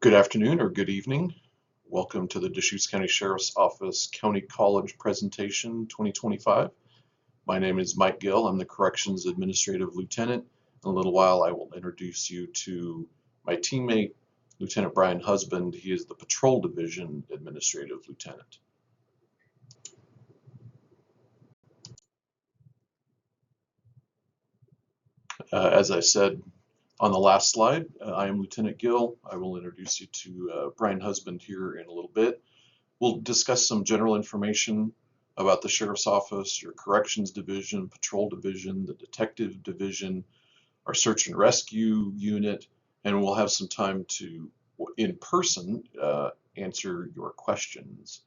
Good afternoon or good evening. Welcome to the Deschutes County Sheriff's Office County College Presentation 2025. My name is Mike Gill. I'm the Corrections Administrative Lieutenant. In a little while, I will introduce you to my teammate, Lieutenant Bryan Husband. He is the Patrol Division Administrative Lieutenant. As I said on the last slide, I am Lieutenant Gill. I will introduce you to Bryan Husband here in a little bit. We'll discuss some general information about the Sheriff's Office, your Corrections Division, Patrol Division, the Detective Division, our Search and Rescue Unit, and we'll have some time to, in person, answer your questions.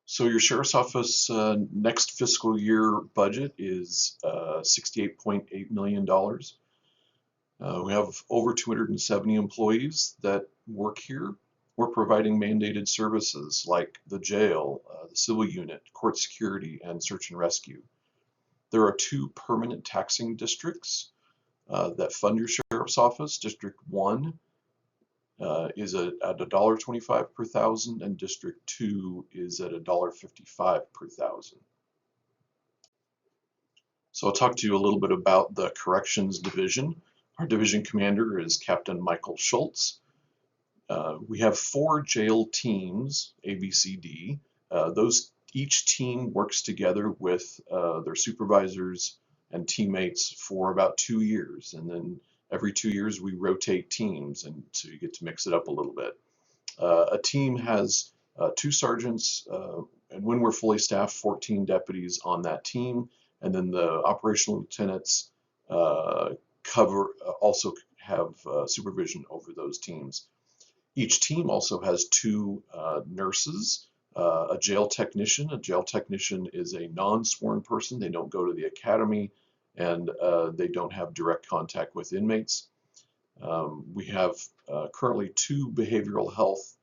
So your Sheriff's Office next fiscal year budget is $68.8 million. We have over 270 employees that work here. We're providing mandated services like the jail, the civil unit, court security, and search and rescue. There are two permanent taxing districts that fund your Sheriff's Office. District 1 is at $1.25 per thousand, and District 2 is at $1.55 per thousand. So I'll talk to you a little bit about the Corrections Division. Our division commander is Captain Michael Schultz. We have 4 jail teams, A, B, C, D. Each team works together with their supervisors and teammates for about 2 years, and then every 2 years we rotate teams, and so you get to mix it up a little bit. A team has 2 sergeants, and when we're fully staffed, 14 deputies on that team, and then the operational lieutenants also have supervision over those teams. Each team also has 2 nurses, a jail technician. A jail technician is a non-sworn person. They don't go to the academy, and they don't have direct contact with inmates. We have currently 2 behavioral health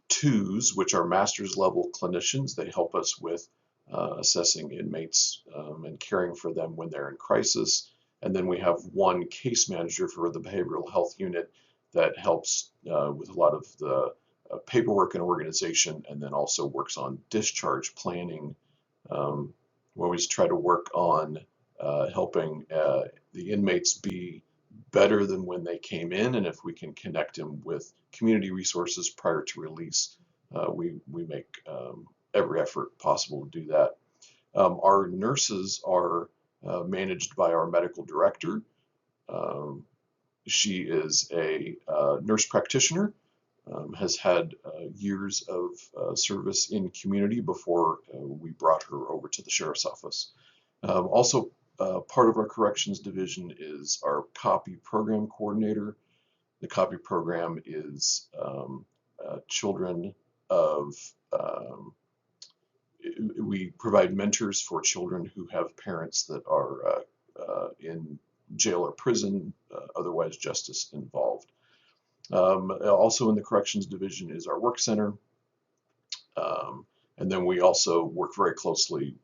2s, which are master's level clinicians. They help us with assessing inmates and caring for them when they're in crisis. And then we have 1 case manager for the behavioral health unit that helps with a lot of the paperwork and organization, and then also works on discharge planning. We always try to work on helping the inmates be better than when they came in, and if we can connect them with community resources prior to release, we make every effort possible to do that. Our nurses are managed by our medical director. She is a nurse practitioner, has had years of service in community before we brought her over to the Sheriff's Office. Also, part of our Corrections Division is our copy program coordinator. The copy program is children of, we provide mentors for children who have parents that are in jail or prison, otherwise justice involved. Also in the Corrections Division is our work center, and then we also work very closely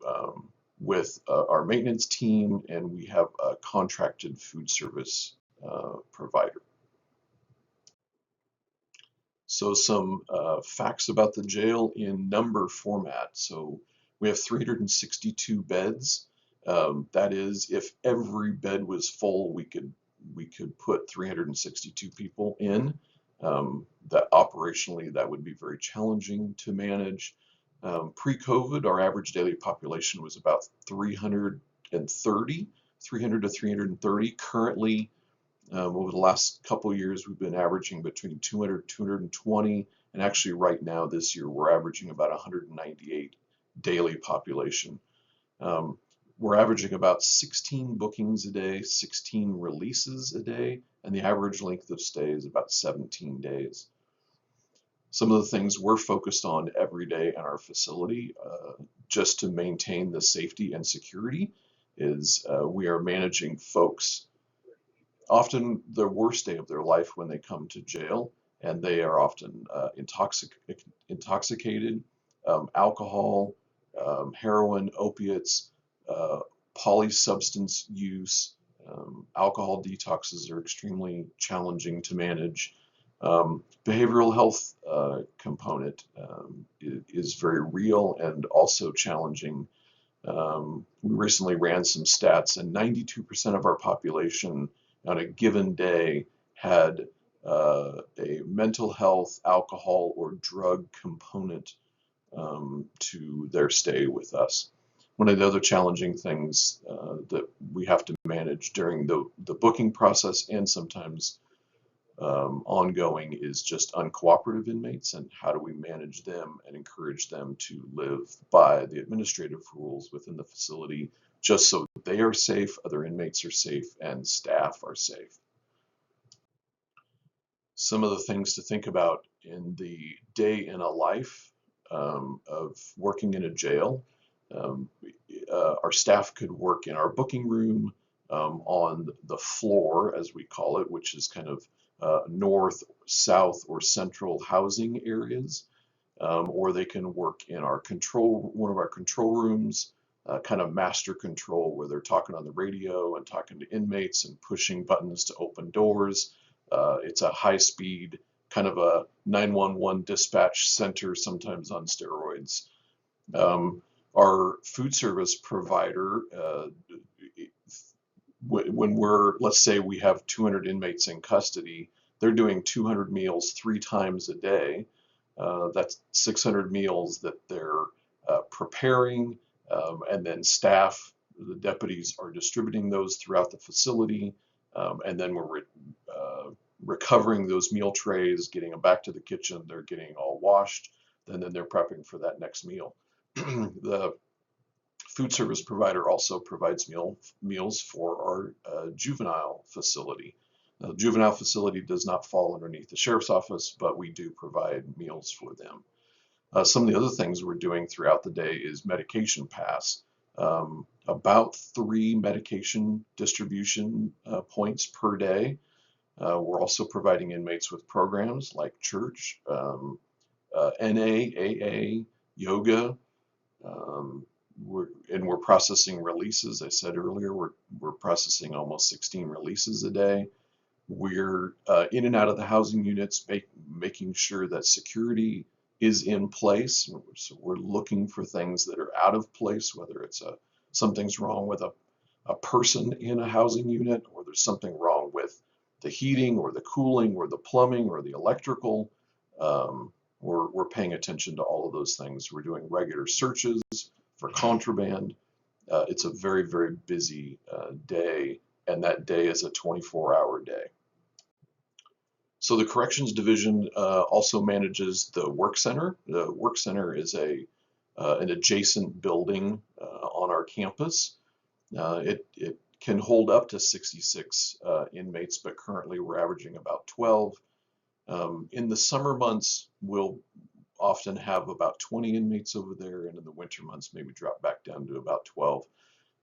with our maintenance team, and we have a contracted food service provider. So some facts about the jail in number format. So we have 362 beds. That is, if every bed was full, we could put 362 people in. That operationally, that would be very challenging to manage. Pre-COVID, our average daily population was about 300 to 330. Currently, over the last couple of years, we've been averaging between 200 to 220, and actually right now this year we're averaging about 198 daily population. We're averaging about 16 bookings a day, 16 releases a day, and the average length of stay is about 17 days. Some of the things we're focused on every day in our facility, just to maintain the safety and security, is we are managing folks often the worst day of their life when they come to jail, and they are often intoxicated, alcohol, heroin, opiates, polysubstance use, Alcohol detoxes are extremely challenging to manage. Behavioral health component is very real and also challenging. We recently ran some stats, and 92% of our population on a given day had a mental health, alcohol, or drug component to their stay with us. One of the other challenging things that we have to manage during the booking process and sometimes ongoing is just uncooperative inmates, and how do we manage them and encourage them to live by the administrative rules within the facility, just so they are safe, other inmates are safe, and staff are safe. Some of the things to think about in the day in a life of working in a jail. Our staff could work in our booking room, on the floor, as we call it, which is kind of north, south, or central housing areas, or they can work in our one of our control rooms, kind of master control, where they're talking on the radio and talking to inmates and pushing buttons to open doors. It's a high speed, kind of a 911 dispatch center, sometimes on steroids. Our food service provider, when let's say we have 200 inmates in custody, they're doing 200 meals 3 times a day. That's 600 meals that they're preparing, and then staff, the deputies, are distributing those throughout the facility, and then we're recovering those meal trays, getting them back to the kitchen, they're getting all washed, and then they're prepping for that next meal. The food service provider also provides meals for our juvenile facility. The juvenile facility does not fall underneath the sheriff's office, but we do provide meals for them. Some of the other things we're doing throughout the day is medication pass. About 3 medication distribution points per day. We're also providing inmates with programs like church, NA, AA, yoga. We're processing releases. I said earlier, we're processing almost 16 releases a day. We're in and out of the housing units, making sure that security is in place. So we're looking for things that are out of place, whether it's something's wrong with a person in a housing unit, or there's something wrong with the heating or the cooling or the plumbing or the electrical. We're paying attention to all of those things. We're doing regular searches for contraband. It's a very, very busy day, and that day is a 24-hour day. So the Corrections Division also manages the Work Center. The Work Center is an adjacent building on our campus. It can hold up to 66 inmates, but currently we're averaging about 12. In the summer months, we'll often have about 20 inmates over there, and in the winter months maybe drop back down to about 12.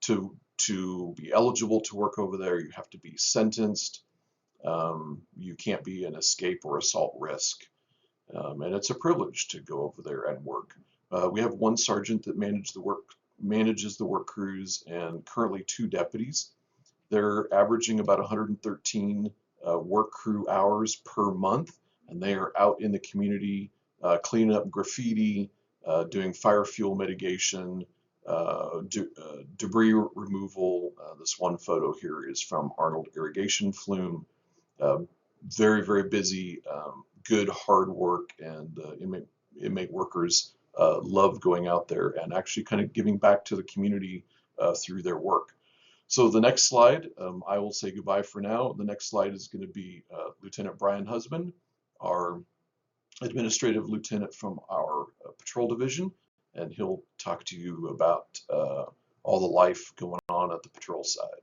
To be eligible to work over there, you have to be sentenced. You can't be an escape or assault risk, and it's a privilege to go over there and work. We have 1 sergeant that manages the work crews, and currently 2 deputies. They're averaging about 113 work crew hours per month, and they are out in the community cleaning up graffiti, doing fire fuel mitigation, debris removal. This one photo here is from Arnold Irrigation Flume. Very, very busy, good hard work, and inmate workers love going out there and actually kind of giving back to the community through their work. So the next slide, I will say goodbye for now. The next slide is going to be Lieutenant Bryan Husband, our administrative lieutenant from our patrol division, and he'll talk to you about all the life going on at the patrol side.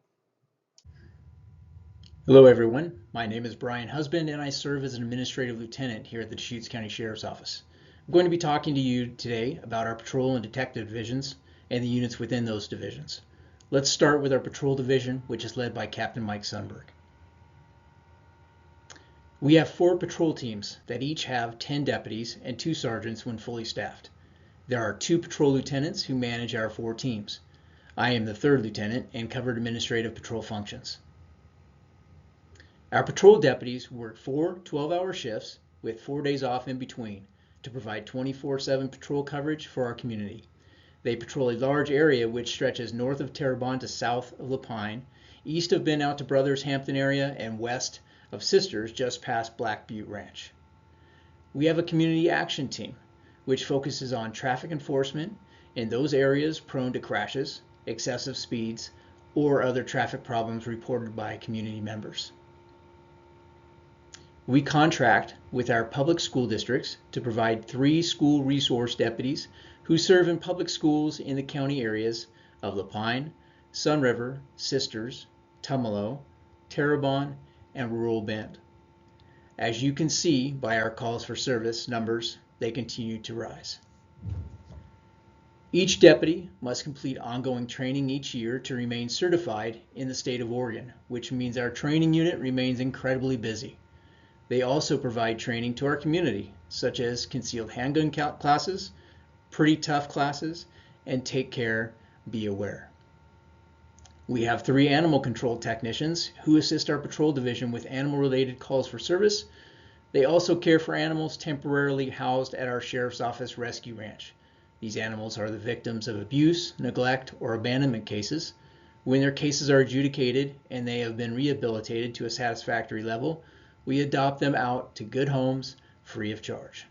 Hello everyone, my name is Bryan Husband and I serve as an administrative lieutenant here at the Deschutes County Sheriff's Office. I'm going to be talking to you today about our patrol and detective divisions and the units within those divisions. Let's start with our patrol division, which is led by Captain Mike Sundberg. We have 4 patrol teams that each have 10 deputies and 2 sergeants when fully staffed. There are 2 patrol lieutenants who manage our 4 teams. I am the 3rd lieutenant and cover administrative patrol functions. Our patrol deputies work 4 12-hour shifts with 4 days off in between to provide 24/7 patrol coverage for our community. They patrol a large area which stretches north of Terrebonne to south of Lapine, east of Ben out to Brothers Hampton area, and west of Sisters just past Black Butte Ranch. We have a community action team which focuses on traffic enforcement in those areas prone to crashes, excessive speeds, or other traffic problems reported by community members. We contract with our public school districts to provide 3 school resource deputies who serve in public schools in the county areas of Lapine, Sun River, Sisters, Tumalo, Terrebonne, and rural Bend. As you can see by our calls for service numbers, they continue to rise. Each deputy must complete ongoing training each year to remain certified in the state of Oregon, which means our training unit remains incredibly busy. They also provide training to our community, such as concealed handgun classes, pretty tough classes, and take care, be aware. We have 3 animal control technicians who assist our patrol division with animal-related calls for service. They also care for animals temporarily housed at our sheriff's office rescue ranch. These animals are the victims of abuse, neglect, or abandonment cases. When their cases are adjudicated and they have been rehabilitated to a satisfactory level, we adopt them out to good homes free of charge.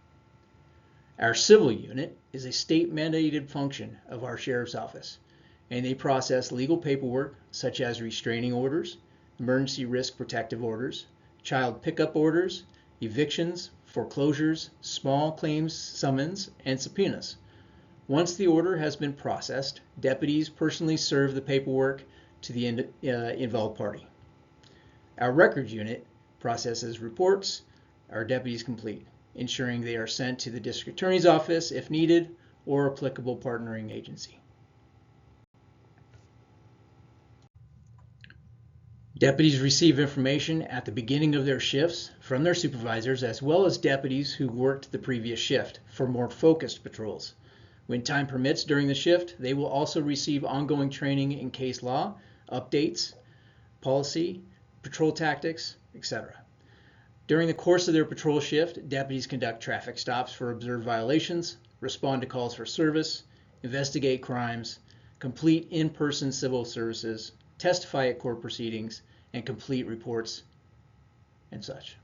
Our civil unit is a state-mandated function of our sheriff's office, and they process legal paperwork such as restraining orders, emergency risk protective orders, child pickup orders, evictions, foreclosures, small claims summons, and subpoenas. Once the order has been processed, deputies personally serve the paperwork to the involved party. Our records unit processes reports our deputies complete, ensuring they are sent to the district attorney's office if needed or applicable partnering agency. Deputies receive information at the beginning of their shifts from their supervisors as well as deputies who worked the previous shift for more focused patrols. When time permits during the shift, they will also receive ongoing training in case law, updates, policy, patrol tactics, etc. During the course of their patrol shift, deputies conduct traffic stops for observed violations, respond to calls for service, investigate crimes, complete in-person civil services, testify at court proceedings, and complete reports and such.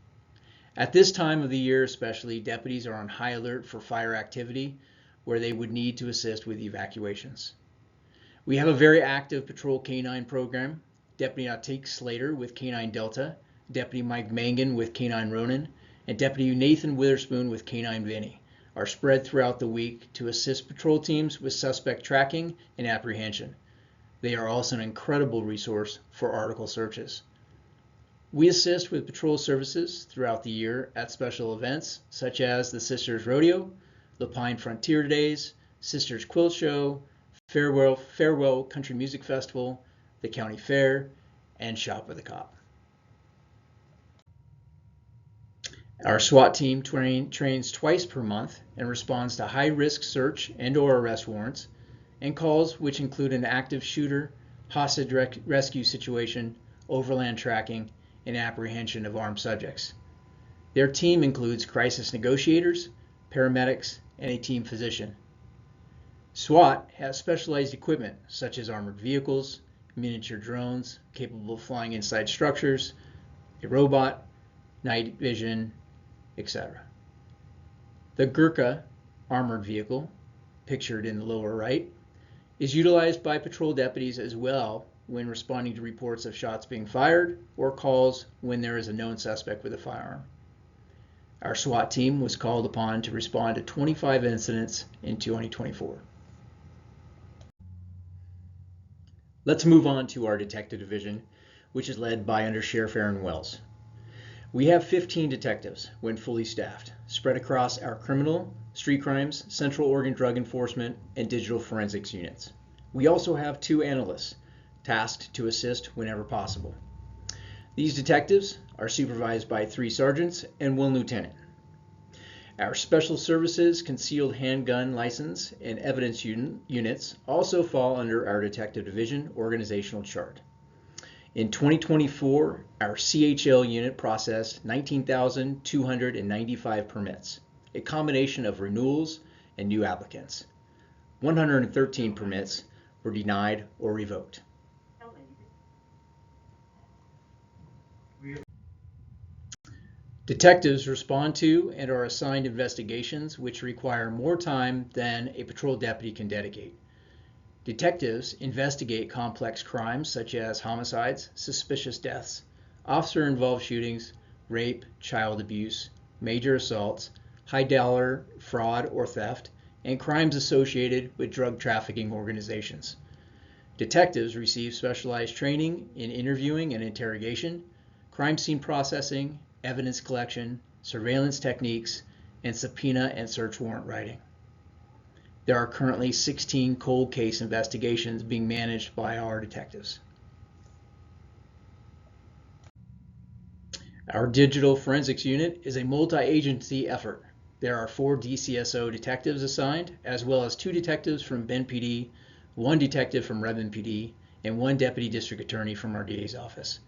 At this time of the year especially, deputies are on high alert for fire activity where they would need to assist with evacuations. We have a very active patrol K-9 program. Deputy Natik Slater with K-9 Delta, Deputy Mike Mangan with K-9 Ronan, and Deputy Nathan Witherspoon with K-9 Vinny are spread throughout the week to assist patrol teams with suspect tracking and apprehension. They are also an incredible resource for article searches. We assist with patrol services throughout the year at special events such as the Sisters Rodeo, Lapine Frontier Days, Sisters Quilt Show, Farewell Country Music Festival, the County Fair, and Shop with a Cop. Our SWAT team trains twice per month and responds to high-risk search and/or arrest warrants and calls which include an active shooter, hostage rescue situation, overland tracking, and apprehension of armed subjects. Their team includes crisis negotiators, paramedics, and a team physician. SWAT has specialized equipment such as armored vehicles, miniature drones capable of flying inside structures, a robot, night vision, etc. The Gurkha armored vehicle, pictured in the lower right, is utilized by patrol deputies as well when responding to reports of shots being fired or calls when there is a known suspect with a firearm. Our SWAT team was called upon to respond to 25 incidents in 2024. Let's move on to our detective division, which is led by Under Sheriff Aaron Wells. We have 15 detectives when fully staffed, spread across our criminal, street crimes, Central Oregon Drug Enforcement, and digital forensics units. We also have 2 analysts tasked to assist whenever possible. These detectives are supervised by 3 sergeants and 1 lieutenant. Our Special Services Concealed Handgun License and Evidence units also fall under our Detective Division organizational chart. In 2024, our CHL unit processed 19,295 permits, a combination of renewals and new applicants. 113 permits were denied or revoked. Detectives respond to and are assigned investigations which require more time than a patrol deputy can dedicate. Detectives investigate complex crimes such as homicides, suspicious deaths, officer-involved shootings, rape, child abuse, major assaults, high-dollar fraud or theft, and crimes associated with drug trafficking organizations. Detectives receive specialized training in interviewing and interrogation, crime scene processing, evidence collection, surveillance techniques, and subpoena and search warrant writing. There are currently 16 cold case investigations being managed by our detectives. Our digital forensics unit is a multi-agency effort. There are 4 DCSO detectives assigned, as well as 2 detectives from Bend PD, 1 detective from Redmond PD, and 1 deputy district attorney from our DA's office.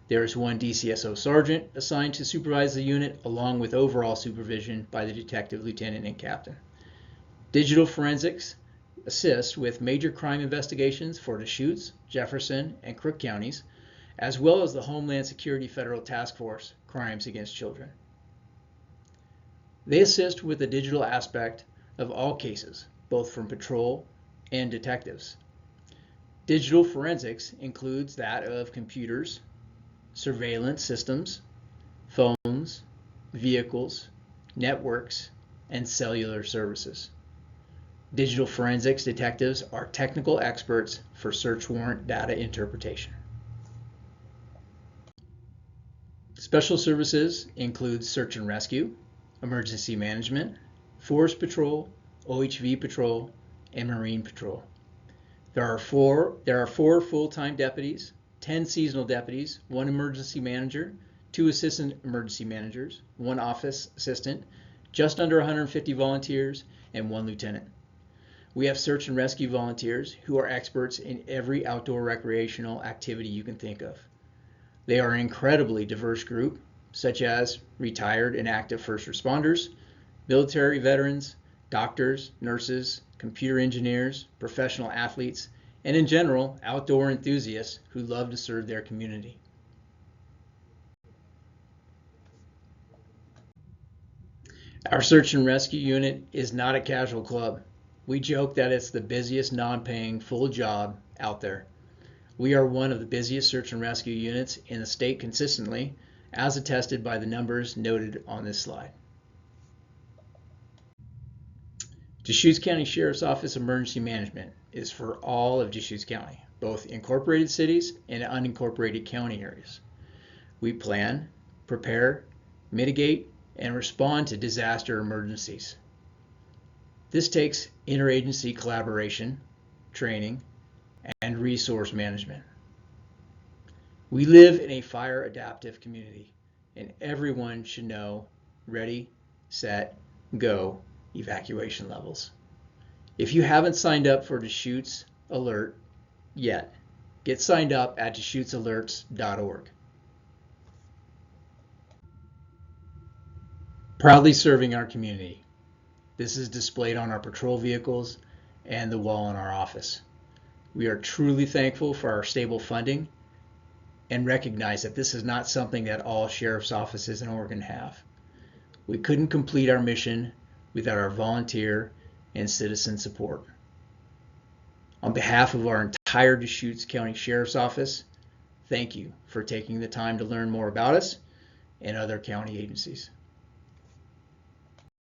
There is 1 DCSO sergeant assigned to supervise the unit, along with overall supervision by the detective lieutenant and captain. Digital forensics assist with major crime investigations for Deschutes, Jefferson, and Crook counties, as well as the Homeland Security Federal Task Force Crimes Against Children. They assist with the digital aspect of all cases, both from patrol and detectives. Digital forensics includes that of computers, surveillance systems, phones, vehicles, networks, and cellular services. Digital forensics detectives are technical experts for search warrant data interpretation. Special services include search and rescue, emergency management, forest patrol, OHV patrol, and marine patrol. There are four full-time deputies, 10 seasonal deputies, 1 emergency manager, 2 assistant emergency managers, 1 office assistant, just under 150 volunteers, and 1 lieutenant. We have search and rescue volunteers who are experts in every outdoor recreational activity you can think of. They are an incredibly diverse group, such as retired and active first responders, military veterans, doctors, nurses, computer engineers, professional athletes, and in general, outdoor enthusiasts who love to serve their community. Our search and rescue unit is not a casual club. We joke that it's the busiest non-paying full job out there. We are one of the busiest search and rescue units in the state consistently, as attested by the numbers noted on this slide. Deschutes County Sheriff's Office Emergency Management is for all of Deschutes County, both incorporated cities and unincorporated county areas. We plan, prepare, mitigate, and respond to disaster emergencies. This takes interagency collaboration, training, and resource management. We live in a fire adaptive community, and everyone should know ready, set, go evacuation levels. If you haven't signed up for Deschutes Alert yet, get signed up at DeschutesAlerts.org. Proudly serving our community. This is displayed on our patrol vehicles and the wall in our office. We are truly thankful for our stable funding and recognize that this is not something that all sheriff's offices in Oregon have. We couldn't complete our mission without our volunteer and citizen support. On behalf of our entire Deschutes County Sheriff's Office, thank you for taking the time to learn more about us and other county agencies.